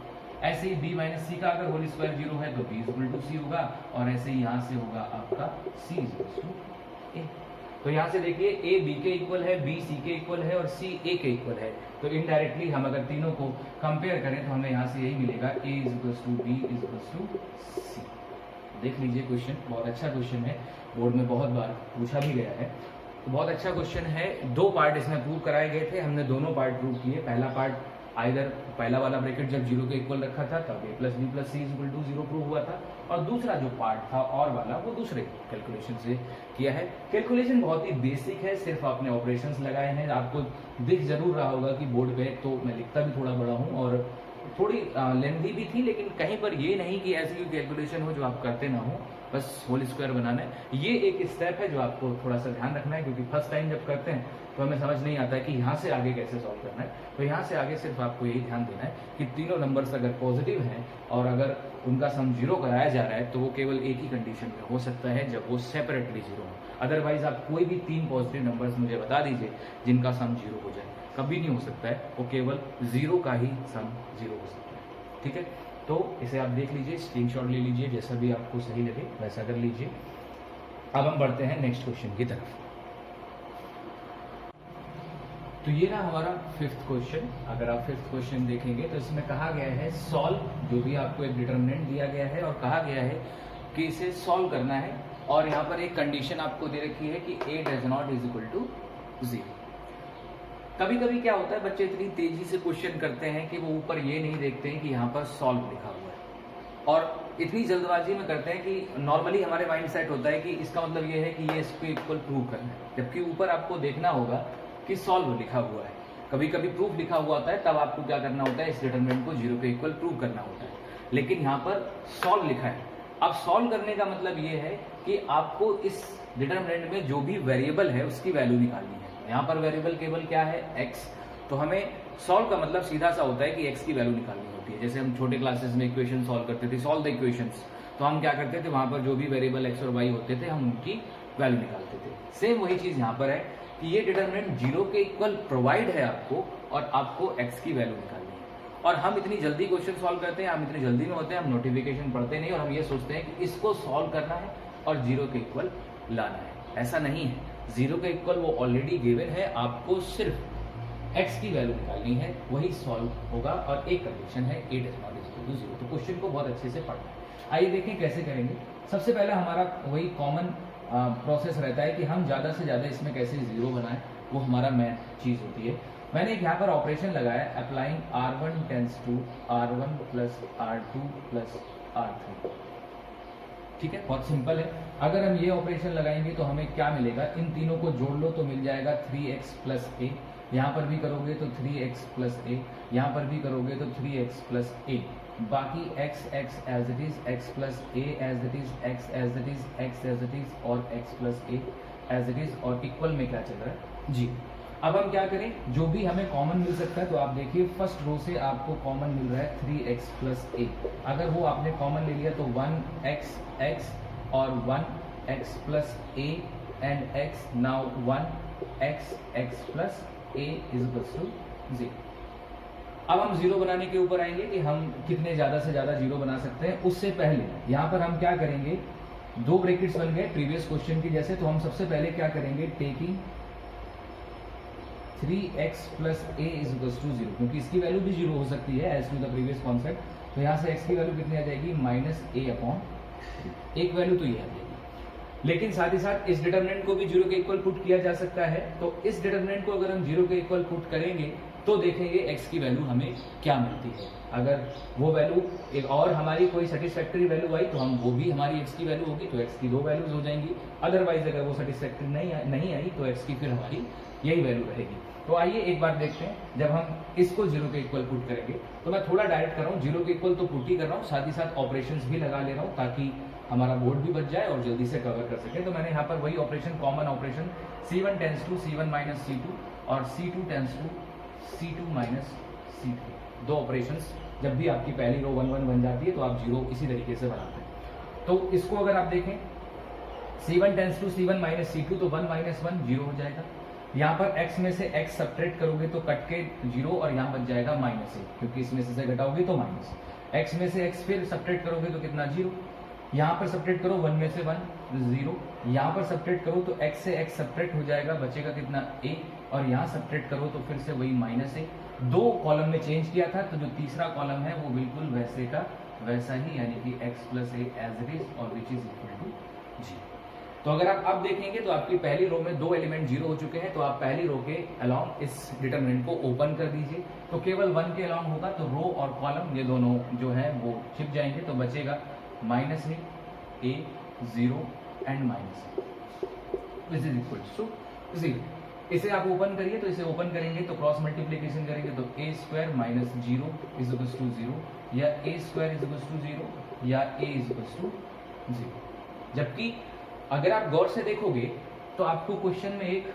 Speaker 1: ऐसे ही b माइनस सी का अगर होल स्क्वायर 0 है तो b is equal to c होगा, और ऐसे ही यहाँ से होगा आपका c is equal to a। तो यहाँ से देखिए a b के इक्वल है, b c के इक्वल है और c a के इक्वल है। तो इनडायरेक्टली हम अगर तीनों को कंपेयर करें तो हमें यहाँ से यही मिलेगा a is equal to b is equal to c। देख लीजिए क्वेश्चन, बहुत अच्छा क्वेश्चन है, बोर्ड में बहुत बार पूछा भी गया है। तो बहुत अच्छा क्वेश्चन है। 2 पार्ट इसमें प्रूव कराए गए थे, हमने दोनों पार्ट प्रूव किए। पहला पार्ट आइदर पहला वाला ब्रैकेट जब 0 के इक्वल रखा था तब a plus B plus C is equal to 0 prove हुआ था, और दूसरा जो पार्ट था और वाला वो दूसरे कैलकुलेशन से किया है। कैलकुलेशन बहुत ही बेसिक है, सिर्फ आपने ऑपरेशंस लगाए हैं। आपको दिख जरूर रहा होगा कि बोर्ड पे तो मैं लिखता भी थोड़ा बड़ा हूँ और थोड़ी लेंथी भी थी, लेकिन कहीं पर ये नहीं कि ऐसी कोई कैलकुलेशन हो जो आप करते ना हो, बस होल स्क्वायर बनाना है। ये एक स्टेप है जो आपको थोड़ा सा ध्यान रखना है, क्योंकि फर्स्ट टाइम जब करते हैं तो हमें समझ नहीं आता है कि यहाँ से आगे कैसे सॉल्व करना है। तो यहाँ से आगे सिर्फ आपको यही ध्यान देना है कि तीनों नंबर्स अगर पॉजिटिव हैं और अगर उनका सम 0 कराया जा रहा है तो वो केवल एक ही कंडीशन में हो सकता है, जब वो सेपरेटली 0 हो। अदरवाइज आप कोई भी 3 पॉजिटिव नंबर्स मुझे बता दीजिए जिनका सम 0 हो जाए, कभी नहीं हो सकता है। वो केवल 0 का ही सम 0 हो सकता है। ठीक है, तो इसे आप देख लीजिए, स्क्रीनशॉट ले लीजिए, जैसा भी आपको सही लगे वैसा कर लीजिए। अब हम बढ़ते हैं नेक्स्ट क्वेश्चन की तरफ। तो ये रहा हमारा 5th क्वेश्चन। अगर आप 5th क्वेश्चन देखेंगे तो इसमें कहा गया है सॉल्व, जो भी आपको एक डिटर्मिनेंट दिया गया है और कहा गया है कि इसे सॉल्व करना है, और यहाँ पर एक कंडीशन आपको दे रखी है कि a does not is equal to 0। कभी कभी क्या होता है, बच्चे इतनी तेजी से क्वेश्चन करते हैं कि वो ऊपर ये नहीं देखते हैं कि यहाँ पर सॉल्व लिखा हुआ है, और इतनी जल्दबाजी में करते हैं कि नॉर्मली हमारे माइंड सेट होता है कि इसका मतलब ये है कि ये इसको इक्वल प्रूव करना है, जबकि ऊपर आपको देखना होगा कि सॉल्व लिखा हुआ है। कभी कभी प्रूफ लिखा हुआ होता है, तब आपको क्या करना होता है, इस डिटरमिनेंट को 0 के इक्वल प्रूव करना होता है, लेकिन यहाँ पर सॉल्व लिखा है। अब सॉल्व करने का मतलब ये है कि आपको इस डिटरमिनेंट में जो भी वेरिएबल है उसकी वैल्यू निकालनी है। यहाँ पर वेरिएबल केवल क्या है, x। तो हमें सॉल्व का मतलब सीधा सा होता है कि x की वैल्यू निकालनी होती है। जैसे हम छोटे क्लासेस में इक्वेशन सॉल्व करते थे, सॉल्व द इक्वेशंस, तो हम क्या करते थे, वहां पर जो भी वेरिएबल x और y होते थे हम उनकी वैल्यू निकालते थे। सेम वही चीज यहाँ पर है कि ये डिटरमिनेंट 0 के इक्वल प्रोवाइड है आपको, और आपको x की वैल्यू निकालनी है। और हम इतनी जल्दी क्वेश्चन सॉल्व करते हैं, हम इतनी जल्दी में होते हैं, हम नोटिफिकेशन पढ़ते नहीं, और हम ये सोचते हैं कि इसको सॉल्व करना है और 0 के इक्वल लाना है। ऐसा नहीं है, 0 के इक्वल वो ऑलरेडी गिवन है, आपको सिर्फ x की वैल्यू निकालनी है, वही सॉल्व होगा। और एक कंडीशन है a does not equal to 0। तो क्वेश्चन को बहुत अच्छे से पढ़ना है। आइए देखें कैसे करेंगे। सबसे पहले हमारा वही कॉमन प्रोसेस रहता है कि हम ज़्यादा से ज़्यादा इसमें कैसे 0 बनाएं, वो हमारा मेन चीज़ होती है। मैंने एक यहाँ पर ऑपरेशन लगाया, applying R1 tends to R1 plus R2 plus R3। ठीक है, बहुत सिंपल है। अगर हम ये ऑपरेशन लगाएंगे तो हमें क्या मिलेगा, इन तीनों को जोड़ लो तो मिल जाएगा 3x प्लस a। यहाँ पर भी करोगे तो 3x प्लस a, यहाँ पर भी करोगे तो 3x प्लस a। बाकी x as it is, x plus a as it is, x as it is, x as it is और x plus a as it is. और इक्वल में क्या चल रहा है जी। अब हम क्या करें, जो भी हमें कॉमन मिल सकता है, तो आप देखिए फर्स्ट रो से आपको कॉमन मिल रहा है 3x प्लस a। अगर वो आपने कॉमन ले लिया तो 1x और 1x plus a and x, now 1x plus a is equals to 0। अब हम 0 बनाने के ऊपर आएंगे कि हम कितने ज़्यादा से ज़्यादा 0 बना सकते हैं। उससे पहले यहाँ पर हम क्या करेंगे, दो ब्रैकेट्स बन गए प्रीवियस क्वेश्चन की जैसे। तो हम सबसे पहले क्या करेंगे, taking 3x plus a is equals to 0, क्योंकि इसकी वैल्यू भी 0 हो सकती है as to the previous concept. तो यहाँ से x की वैल्यू कितनी आ जाएगी, माइनस a अपॉन, एक वैल्यू तो ये आ जाएगी। लेकिन साथ ही साथ इस डिटरमिनेंट को भी 0 के इक्वल पुट किया जा सकता है। तो इस डिटरमिनेंट को अगर हम 0 के इक्वल पुट करेंगे तो देखेंगे x की वैल्यू हमें क्या मिलती है। अगर वो वैल्यू एक और हमारी कोई सेटिस्फैक्टरी वैल्यू आई तो हम वो भी हमारी x की वैल्यू होगी, तो x की दो वैल्यूज हो जाएंगी। अदरवाइज अगर वो सेटिस्फैक्टरी नहीं आई तो x की फिर हमारी यही वैल्यू रहेगी। तो आइए एक बार देखते हैं, जब हम इसको 0 के इक्वल पुट करेंगे तो मैं थोड़ा डायरेक्ट कर रहा हूँ, 0 के इक्वल तो पुट ही कर रहा हूँ, साथ ही साथ ऑपरेशंस भी लगा ले रहा हूँ ताकि हमारा बोर्ड भी बच जाए और जल्दी से कवर कर सके। तो मैंने यहाँ पर वही operation, common operation, C1 tends to C1 minus C2 और C2 tense to C2 minus C3। दो ऑपरेशंस, जब भी आपकी पहली रो 1 1 बन जाती है तो आप 0 इसी तरीके से बनाते हैं। तो इसको अगर आप देखें, C1 tends to C1 minus C2, तो 1 माइनस 1 0 हो जाएगा। यहाँ पर x में से x सब्ट्रैक्ट करोगे तो कट के 0 और यहाँ बच जाएगा माइनस 1, क्योंकि इसमें से घटाओगे तो माइनस। x में से x फिर सब्ट्रैक्ट करोगे तो कितना, 0। यहाँ पर सब्ट्रैक्ट करो 1 में से 1, 0। यहाँ पर सब्ट्रैक्ट करो तो x से x सब्ट्रैक्ट हो जाएगा, बचेगा कितना, a। और यहाँ सब्ट्रैक्ट करो तो फिर से वही माइनस 1। दो कॉलम में चेंज किया था, तो जो तीसरा कॉलम है वो बिल्कुल वैसे का वैसा ही, यानी कि x plus a as it is और विच इज इक्वल टू 0। तो अगर आप अब देखेंगे तो आपकी पहली रो में दो एलिमेंट 0 हो चुके हैं, तो आप पहली रो के अलोंग इस डिटरमिनेंट को ओपन कर दीजिए। तो केवल 1 के अलोंग होगा, तो रो और कॉलम ये दोनों जो है वो छिप जाएंगे, तो बचेगा minus a 0 and minus is equal to 0। इसे आप ओपन करिए, तो इसे ओपन करेंगे तो क्रॉस मल्टीप्लीकेशन करेंगे तो a square minus 0 is equal to 0, या a square is equal to 0, या a इज इक्वल टू 0। जबकि अगर आप गौर से देखोगे तो आपको क्वेश्चन में एक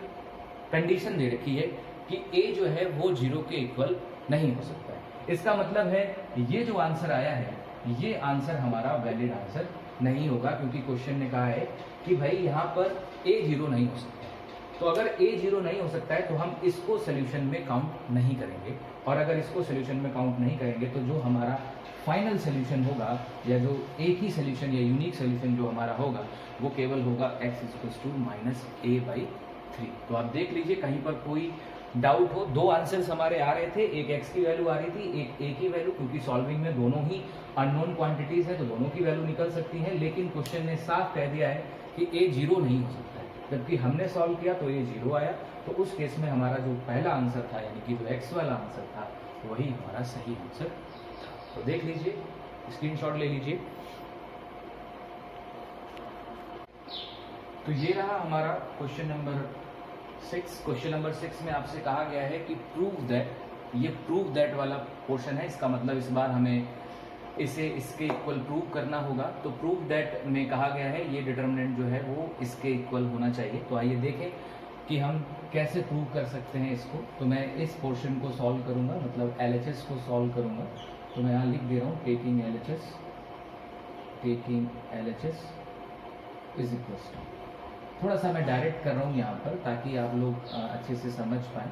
Speaker 1: कंडीशन दे रखी है कि a जो है वो 0 के इक्वल नहीं हो सकता है। इसका मतलब है ये जो आंसर आया है, ये आंसर हमारा वैलिड आंसर नहीं होगा, क्योंकि क्वेश्चन ने कहा है कि भाई यहाँ पर a 0 नहीं हो सकता है। तो अगर a 0 नहीं हो सकता है तो हम इसको सोल्यूशन में काउंट नहीं करेंगे, और अगर इसको सोल्यूशन में काउंट नहीं करेंगे तो जो हमारा फाइनल सोल्यूशन होगा, या जो एक ही सोल्यूशन या यूनिक सोल्यूशन जो हमारा होगा, वो केवल होगा x equals to minus a/3। तो आप देख लीजिए कहीं पर कोई डाउट हो। दो आंसर्स हमारे आ रहे थे, एक x की वैल्यू आ रही थी, एक a की वैल्यू, क्योंकि सॉल्विंग में दोनों ही अननोन क्वांटिटीज है तो दोनों की वैल्यू निकल सकती है। लेकिन क्वेश्चन ने साफ कह दिया है कि a 0 नहीं हो सकता है, जबकि हमने सॉल्व किया तो a 0 आया। तो उस केस में हमारा जो पहला आंसर था, यानी कि जो x वाला आंसर था, वही हमारा सही आंसर था। तो देख लीजिए, स्क्रीनशॉट ले लीजिए। तो ये रहा हमारा क्वेश्चन नंबर 6। क्वेश्चन नंबर 6 में आपसे कहा गया है कि प्रूव दैट, ये प्रूव दैट वाला पोर्शन है। इसका मतलब इस बार हमें इसे इसके इक्वल प्रूव करना होगा। तो प्रूव दैट में कहा गया है ये डिटरमिनेंट जो है वो इसके इक्वल होना चाहिए। तो आइए देखें कि हम कैसे प्रूव कर सकते हैं इसको। तो मैं इस पोर्शन को सॉल्व करूंगा, मतलब LHS को सॉल्व करूंगा। तो मैं यहाँ लिख दे रहा हूँ taking LHS is equal to, थोड़ा सा मैं डायरेक्ट कर रहा हूँ यहाँ पर ताकि आप लोग अच्छे से समझ पाएँ।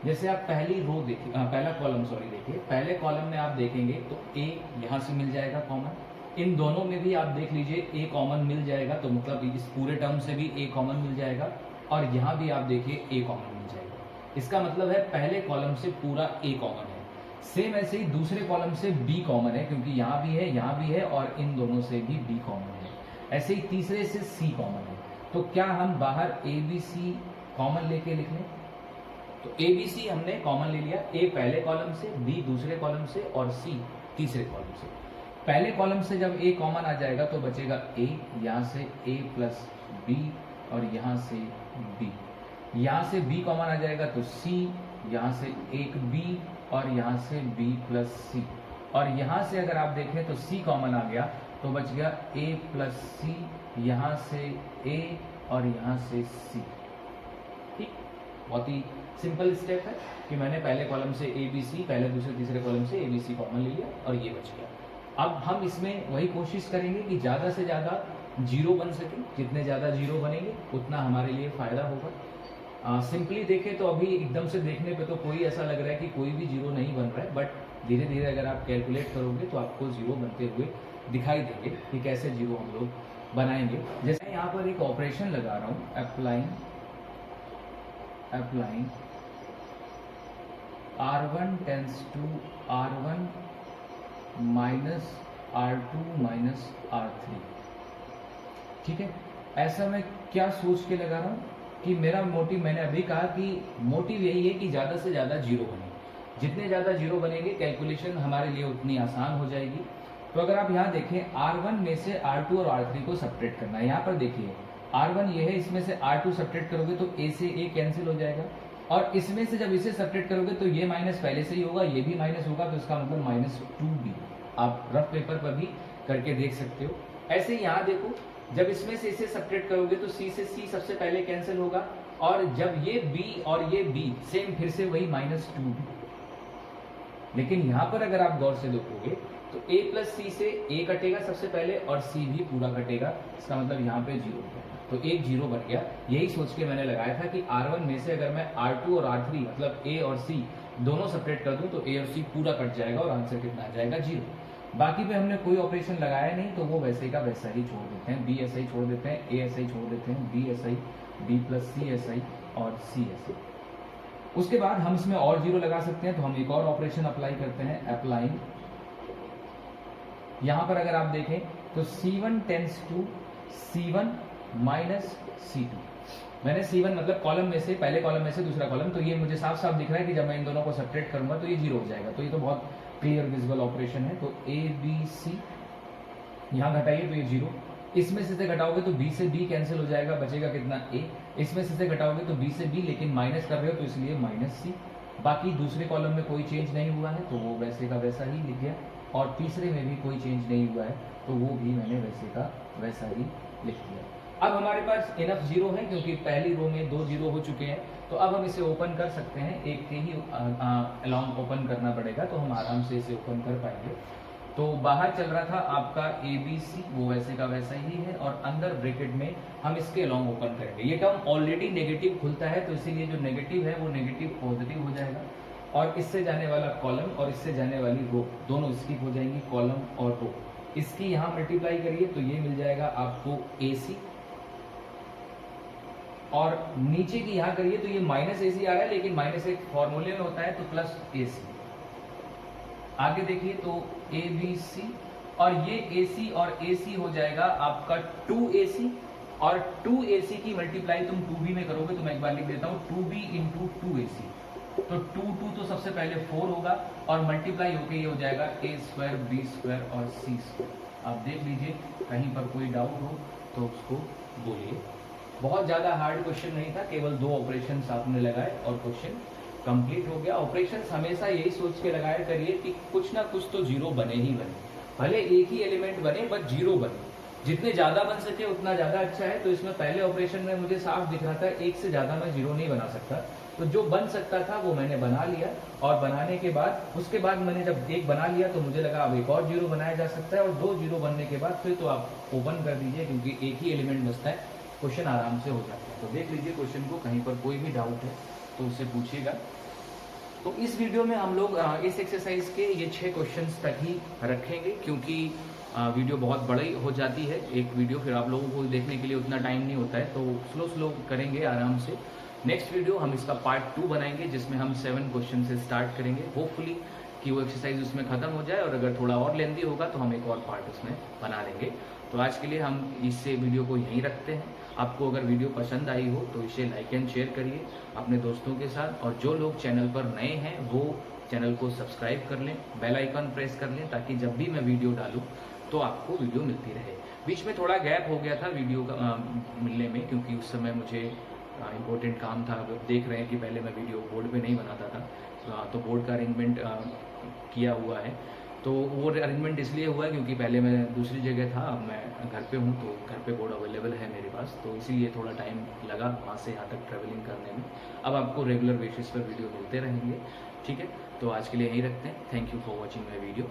Speaker 1: जैसे आप पहली रो देखिए, पहला कॉलम देखिए, पहले कॉलम में आप देखेंगे तो a यहाँ से मिल जाएगा कॉमन, इन दोनों में भी आप देख लीजिए ए कॉमन मिल जाएगा, तो मतलब इस पूरे टर्म से भी ए कॉमन मिल जाएगा और यहाँ भी आप देखिए ए कॉमन मिल जाएगा। इसका मतलब है पहले कॉलम से पूरा ए कॉमन है। सेम ऐसे ही दूसरे कॉलम से बी कॉमन है, क्योंकि यहाँ भी है और इन दोनों से भी बी कॉमन है। ऐसे ही तीसरे से सी कॉमन है। तो क्या हम बाहर ए बी सी कॉमन लेके लिख लें? तो ए बी सी हमने कॉमन ले लिया, ए पहले कॉलम से, बी दूसरे कॉलम से और सी तीसरे कॉलम से। पहले कॉलम से जब ए कॉमन आ जाएगा तो बचेगा ए, यहाँ से ए प्लस बी और यहाँ से बी। यहाँ से बी कॉमन आ जाएगा तो सी, यहाँ से एक बी और यहाँ से बी प्लस सी। और यहाँ से अगर आप देखें तो सी कॉमन आ गया तो बच गया ए प्लस सी, यहाँ से ए और यहाँ से सी। ठीक, बहुत ही सिंपल स्टेप है कि मैंने पहले कॉलम से ए बी सी, पहले दूसरे तीसरे कॉलम से ए बी सी कॉमन ले लिया और ये बच गया। अब हम इसमें वही कोशिश करेंगे कि ज़्यादा से ज़्यादा जीरो बन सके। जितने ज़्यादा जीरो बनेंगे उतना हमारे लिए फ़ायदा होगा। सिंपली देखें तो अभी एकदम से देखने पे तो कोई ऐसा लग रहा है कि कोई भी जीरो नहीं बन रहा है, बट धीरे धीरे अगर आप कैलकुलेट करोगे तो आपको जीरो बनते हुए दिखाई देंगे कि कैसे जीरो हम लोग बनाएंगे। जैसे यहाँ पर एक ऑपरेशन लगा रहा हूँ, applying R1 tends to R1 minus R2 minus R3। ठीक है, ऐसा मैं क्या सोच के लगा रहा हूँ कि मेरा मोटिव, मैंने अभी कहा कि मोटिव यही है कि ज़्यादा से ज़्यादा जीरो बने। जितने ज़्यादा जीरो बनेंगे कैलकुलेशन हमारे लिए उतनी आसान हो जाएगी। तो अगर आप यहाँ देखें R1 में से R2 और R3 को सब्ट्रैक्ट करना है। यहाँ पर देखिए R1 ये है, इसमें से R2 सब्ट्रैक्ट करोगे तो A से A कैंसिल हो जाएगा और इसमें से जब इसे सब्ट्रैक्ट करोगे तो ये माइनस पहले से ही होगा, ये भी माइनस होगा, तो इसका मतलब -2B। आप रफ पेपर पर भी करके देख सकते हो। ऐसे ही यहाँ देखो, जब इसमें से इसे सब्ट्रैक्ट करोगे तो C से C सबसे पहले कैंसिल होगा और जब ये B और ये B सेम फिर से वही -2B। लेकिन यहाँ पर अगर आप गौर से देखोगे तो A प्लस C से A कटेगा सबसे पहले और C भी पूरा कटेगा, इसका मतलब यहाँ पे जीरो हो जाएगा, तो एक जीरो बन गया। यही सोच के मैंने लगाया था कि R1 में से अगर मैं R2 और R3 मतलब A और C दोनों सेपरेट कर दूं तो A और C पूरा कट जाएगा और आंसर कितना आ जाएगा, जीरो। बाकी पे हमने कोई ऑपरेशन लगाया नहीं तो वो वैसे का वैसा ही छोड़ देते हैं। B ऐसा ही छोड़ देते हैं, A ऐसा ही छोड़ देते हैं, B ऐसा ही, B प्लस C ऐसा ही और C ऐसा ही। उसके बाद हम इसमें और जीरो लगा सकते हैं, तो हम एक और ऑपरेशन अप्लाई करते हैं, अप्लाइंग। यहां पर अगर आप देखें तो C1 tends to C1 minus C2। मैंने C1 मतलब कॉलम में से, पहले कॉलम में से दूसरा कॉलम, तो ये मुझे साफ साफ दिख रहा है कि जब मैं इन दोनों को सब्ट्रैक्ट करूंगा तो ये जीरो हो जाएगा। तो ये तो बहुत क्लियर विजुअल ऑपरेशन है। तो A B C यहां घटाइए तो ये जीरो, इसमें से घटाओगे तो B से B कैंसिल हो जाएगा, बचेगा कितना A। इसमें से घटाओगे तो B से B, लेकिन माइनस कर रहे हो तो इसलिए -C। बाकी दूसरे कॉलम में कोई चेंज नहीं हुआ है तो वो वैसे का वैसा ही लिख गया, और तीसरे में भी कोई चेंज नहीं हुआ है तो वो भी मैंने वैसे का वैसा ही लिख दिया। अब हमारे पास इनफ जीरो है क्योंकि पहली रो में 2 जीरो हो चुके हैं, तो अब हम इसे ओपन कर सकते हैं। एक के ही अलोंग ओपन करना पड़ेगा तो हम आराम से इसे ओपन कर पाएंगे। तो बाहर चल रहा था आपका ABC, वो वैसे का वैसा ही है, और अंदर ब्रैकेट में हम इसके अलोंग ओपन करेंगे। ये टर्म ऑलरेडी नेगेटिव खुलता है तो इसीलिए जो नेगेटिव है वो नेगेटिव पॉजिटिव हो जाएगा, और इससे जाने वाला कॉलम और इससे जाने वाली रो दोनों स्किप हो जाएंगी, कॉलम और रो। इसकी यहाँ मल्टीप्लाई करिए तो ये मिल जाएगा आपको AC, और नीचे की यहाँ करिए तो ये -AC आ रहा है, लेकिन माइनस एक फॉर्मूले में होता है तो +AC। आगे देखिए तो ABC, और ये AC और AC हो जाएगा आपका 2AC, और 2AC की मल्टीप्लाई तुम 2B में करोगे तो मैं एक बार लिख देता हूँ 2B इंटू 2AC। तो 2 तो सबसे पहले 4 होगा और मल्टीप्लाई होके ये हो जाएगा A² B² और C²। आप देख लीजिए, कहीं पर कोई डाउट हो तो उसको बोलिए। बहुत ज़्यादा हार्ड क्वेश्चन नहीं था, केवल 2 ऑपरेशन आपने लगाए और क्वेश्चन कंप्लीट हो गया। ऑपरेशन हमेशा यही सोच के लगाया करिए कि कुछ ना कुछ तो जीरो बने ही बने, भले एक ही एलिमेंट बने बट जीरो बने। जितने ज़्यादा बन सके उतना ज़्यादा अच्छा है। तो इसमें पहले ऑपरेशन में मुझे साफ दिख रहा था एक से ज़्यादा मैं जीरो नहीं बना सकता, तो जो बन सकता था वो मैंने बना लिया, और बनाने के बाद उसके बाद मैंने जब एक बना लिया तो मुझे लगा अब एक और जीरो बनाया जा सकता है, और 2 जीरो बनने के बाद फिर तो आप ओपन कर दीजिए क्योंकि एक ही एलिमेंट बचता है, क्वेश्चन आराम से हो जाता है। तो देख लीजिए क्वेश्चन को, कहीं पर कोई भी डाउट है तो उससे पूछिएगा। तो इस वीडियो में हम लोग इस एक्सरसाइज के ये 6 क्वेश्चंस तक ही रखेंगे, क्योंकि वीडियो बहुत बड़ी हो जाती है एक वीडियो, फिर आप लोगों को देखने के लिए उतना टाइम नहीं होता है, तो स्लो करेंगे आराम से। नेक्स्ट वीडियो हम इसका पार्ट 2 बनाएंगे, जिसमें हम 7 क्वेश्चन से स्टार्ट करेंगे। होपफुली कि वो एक्सरसाइज उसमें ख़त्म हो जाए, और अगर थोड़ा और लेंदी होगा तो हम एक और पार्ट उसमें बना लेंगे। तो आज के लिए हम इससे वीडियो को यहीं रखते हैं। आपको अगर वीडियो पसंद आई हो तो इसे लाइक एंड शेयर करिए अपने दोस्तों के साथ, और जो लोग चैनल पर नए हैं वो चैनल को सब्सक्राइब कर लें, बेल आइकन प्रेस कर लें, ताकि जब भी मैं वीडियो डालूँ तो आपको वीडियो मिलती रहे। बीच में थोड़ा गैप हो गया था वीडियो का मिलने में, क्योंकि उस समय मुझे इम्पोर्टेंट काम था। अब देख रहे हैं कि पहले मैं वीडियो बोर्ड पे नहीं बनाता था, तो बोर्ड का अरेंजमेंट किया हुआ है। तो वो अरेंजमेंट इसलिए हुआ है क्योंकि पहले मैं दूसरी जगह था, अब मैं घर पे हूँ, तो घर पे बोर्ड अवेलेबल है मेरे पास, तो इसीलिए थोड़ा टाइम लगा वहाँ से यहाँ तक ट्रैवलिंग करने में। अब आपको रेगुलर बेसिस पर वीडियो मिलते रहेंगे, ठीक है। तो आज के लिए यहीं रखते हैं। Thank you for watching my video.